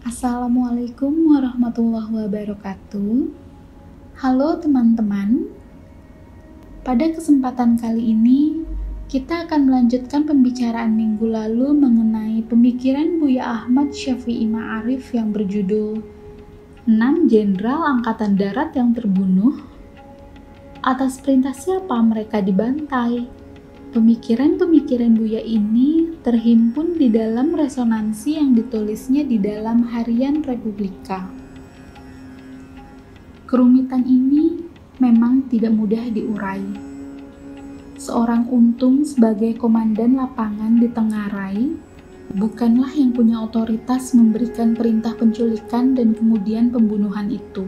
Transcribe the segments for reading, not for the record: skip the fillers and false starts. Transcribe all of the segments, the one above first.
Assalamualaikum warahmatullahi wabarakatuh. Halo teman-teman. Pada kesempatan kali ini, kita akan melanjutkan pembicaraan minggu lalu mengenai pemikiran Buya Ahmad Syafi'i Ma'arif yang berjudul 6 Jenderal Angkatan Darat yang terbunuh. Atas perintah siapa mereka dibantai? Pemikiran-pemikiran Buya ini terhimpun di dalam resonansi yang ditulisnya di dalam Harian Republika. Kerumitan ini memang tidak mudah diurai. Seorang Untung sebagai komandan lapangan di Tengarai bukanlah yang punya otoritas memberikan perintah penculikan dan kemudian pembunuhan itu.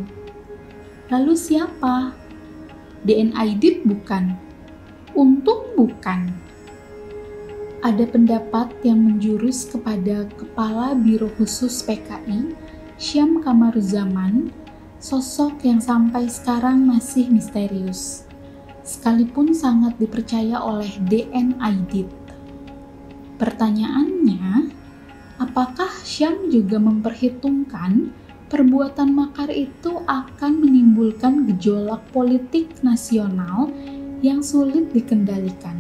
Lalu siapa? DN Aidit bukan. Untung bukan. Ada pendapat yang menjurus kepada Kepala Biro Khusus PKI, Syam Kamaruzaman, sosok yang sampai sekarang masih misterius, sekalipun sangat dipercaya oleh DN Aidit. Pertanyaannya, apakah Syam juga memperhitungkan perbuatan makar itu akan menimbulkan gejolak politik nasional yang sulit dikendalikan?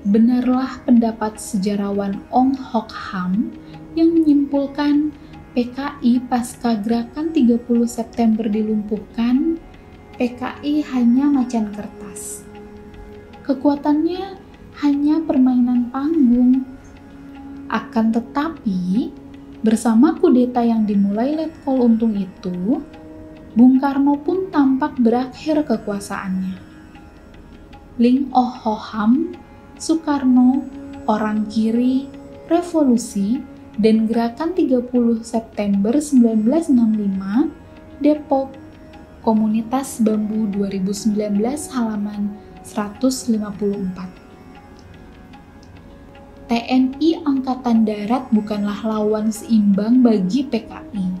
Benarlah pendapat sejarawan Ong Hok Ham yang menyimpulkan PKI pasca gerakan 30 September dilumpuhkan, PKI hanya macan kertas. Kekuatannya hanya permainan panggung. Akan tetapi, bersama kudeta yang dimulai Letkol Untung itu, Bung Karno pun tampak berakhir kekuasaannya. Ling Oh Ho Ham, Soekarno, Orang Kiri, Revolusi, dan Gerakan 30 September 1965, Depok, Komunitas Bambu 2019 halaman 154. TNI Angkatan Darat bukanlah lawan seimbang bagi PKI.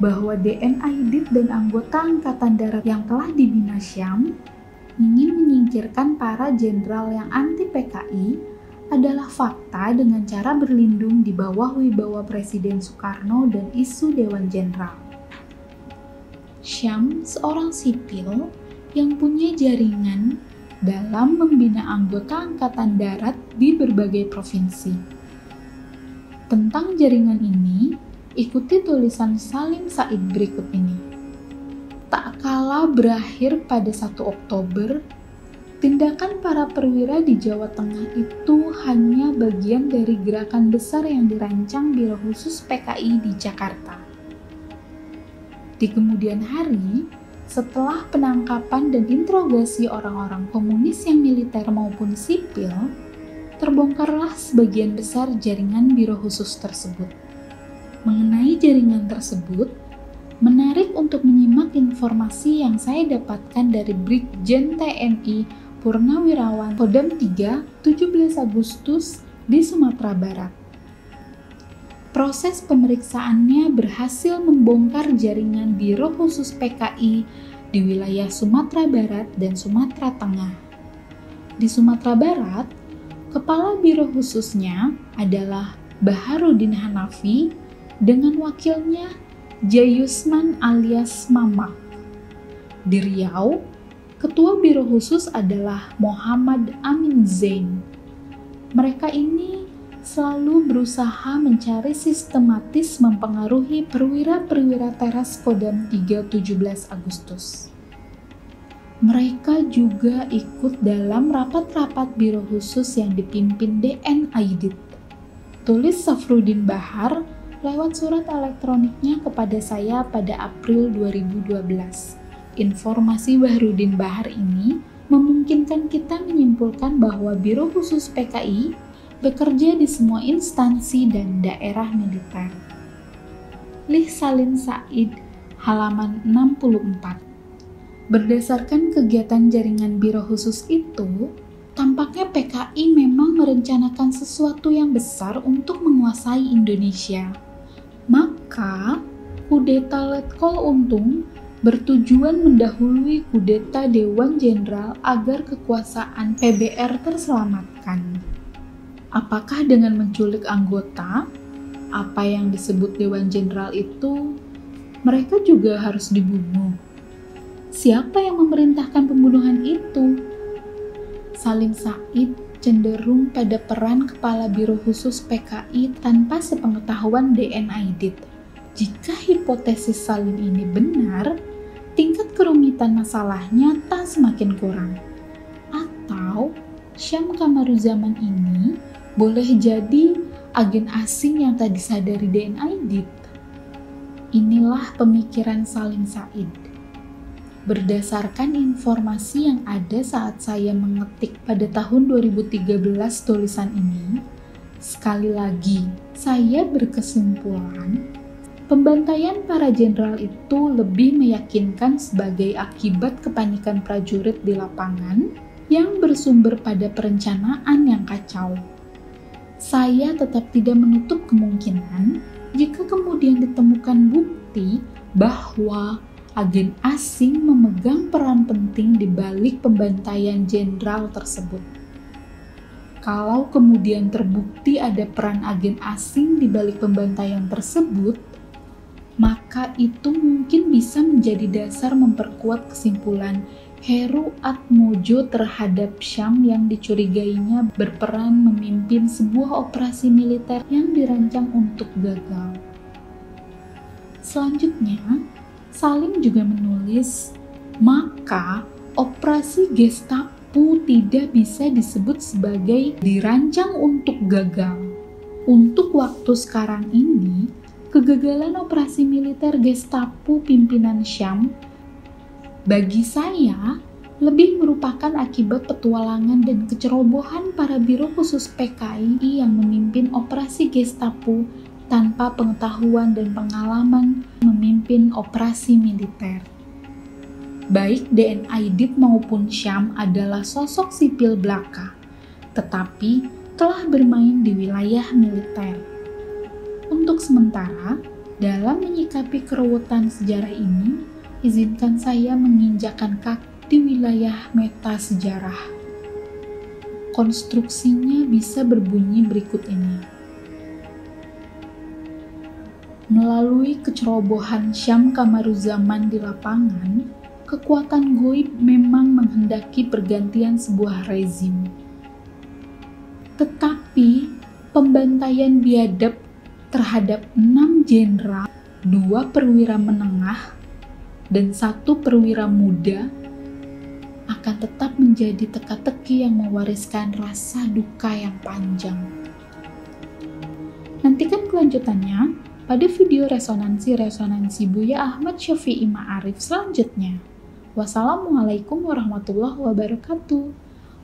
Bahwa DN Aidit dan anggota Angkatan Darat yang telah dibina Syam ingin menyingkirkan para jenderal yang anti PKI adalah fakta dengan cara berlindung di bawah wibawa Presiden Soekarno dan isu Dewan Jenderal. Syam seorang sipil yang punya jaringan dalam membina anggota Angkatan Darat di berbagai provinsi. Tentang jaringan ini, ikuti tulisan Salim Said berikut ini. Tak kala berakhir pada 1 Oktober, tindakan para perwira di Jawa Tengah itu hanya bagian dari gerakan besar yang dirancang Biro Khusus PKI di Jakarta. Di kemudian hari, setelah penangkapan dan interogasi orang-orang komunis yang militer maupun sipil, terbongkarlah sebagian besar jaringan Biro Khusus tersebut. Mengenai jaringan tersebut, menarik untuk menyimak informasi yang saya dapatkan dari Brigjen TNI Purnawirawan Kodam 3 17 Agustus di Sumatera Barat. Proses pemeriksaannya berhasil membongkar jaringan Biro Khusus PKI di wilayah Sumatera Barat dan Sumatera Tengah. Di Sumatera Barat, Kepala Biro Khususnya adalah Baharudin Hanafi dengan wakilnya Jayusman alias Mamak. Di Riau, Ketua Biro Khusus adalah Muhammad Amin Zain. Mereka ini selalu berusaha mencari sistematis mempengaruhi perwira-perwira teras Kodam 3 17 Agustus. Mereka juga ikut dalam rapat-rapat Biro Khusus yang dipimpin DN Aidit. Tulis Safrudin Bahar lewat surat elektroniknya kepada saya pada April 2012. Informasi Bahrudin Bahar ini memungkinkan kita menyimpulkan bahwa Biro Khusus PKI bekerja di semua instansi dan daerah militer. Lih Salim Said, halaman 64. Berdasarkan kegiatan jaringan Biro Khusus itu, tampaknya PKI memang merencanakan sesuatu yang besar untuk menguasai Indonesia. Maka, kudeta Letkol Untung bertujuan mendahului kudeta Dewan Jenderal agar kekuasaan PBR terselamatkan. Apakah dengan menculik anggota? apa yang disebut Dewan Jenderal itu, mereka juga harus dibunuh. Siapa yang memerintahkan pembunuhan itu? Salim Said cenderung pada peran Kepala Biro Khusus PKI tanpa sepengetahuan DN Aidit. Jika hipotesis Salim ini benar, tingkat kerumitan masalahnya tak semakin kurang. Atau Syam Kamaruzaman ini boleh jadi agen asing yang tak disadari DN Aidit. Inilah pemikiran Salim Said. Berdasarkan informasi yang ada saat saya mengetik pada tahun 2013 tulisan ini, sekali lagi saya berkesimpulan pembantaian para jenderal itu lebih meyakinkan sebagai akibat kepanikan prajurit di lapangan yang bersumber pada perencanaan yang kacau. Saya tetap tidak menutup kemungkinan jika kemudian ditemukan bukti bahwa agen asing memegang peran penting di balik pembantaian jenderal tersebut. Kalau kemudian terbukti ada peran agen asing di balik pembantaian tersebut, maka itu mungkin bisa menjadi dasar memperkuat kesimpulan Heru Atmojo terhadap Syam yang dicurigainya berperan memimpin sebuah operasi militer yang dirancang untuk gagal. Selanjutnya, Salim juga menulis, maka operasi Gestapo tidak bisa disebut sebagai dirancang untuk gagal. Untuk waktu sekarang ini, kegagalan operasi militer Gestapo pimpinan Syam bagi saya lebih merupakan akibat petualangan dan kecerobohan para biro khusus PKI yang memimpin operasi Gestapo tanpa pengetahuan dan pengalaman memimpin operasi militer. Baik DN Aidit maupun Syam adalah sosok sipil belaka, tetapi telah bermain di wilayah militer. Untuk sementara, dalam menyikapi keruwetan sejarah ini, izinkan saya menginjakkan kaki di wilayah meta sejarah. Konstruksinya bisa berbunyi berikut ini. Melalui kecerobohan Syam Kamaruzaman di lapangan, kekuatan goib memang menghendaki pergantian sebuah rezim. Tetapi, pembantaian biadab terhadap 6 jenderal, 2 perwira menengah, dan 1 perwira muda akan tetap menjadi teka-teki yang mewariskan rasa duka yang panjang. Nantikan kelanjutannya pada video resonansi Buya Ahmad Syafi'i Ma'arif selanjutnya. Wassalamualaikum warahmatullahi wabarakatuh.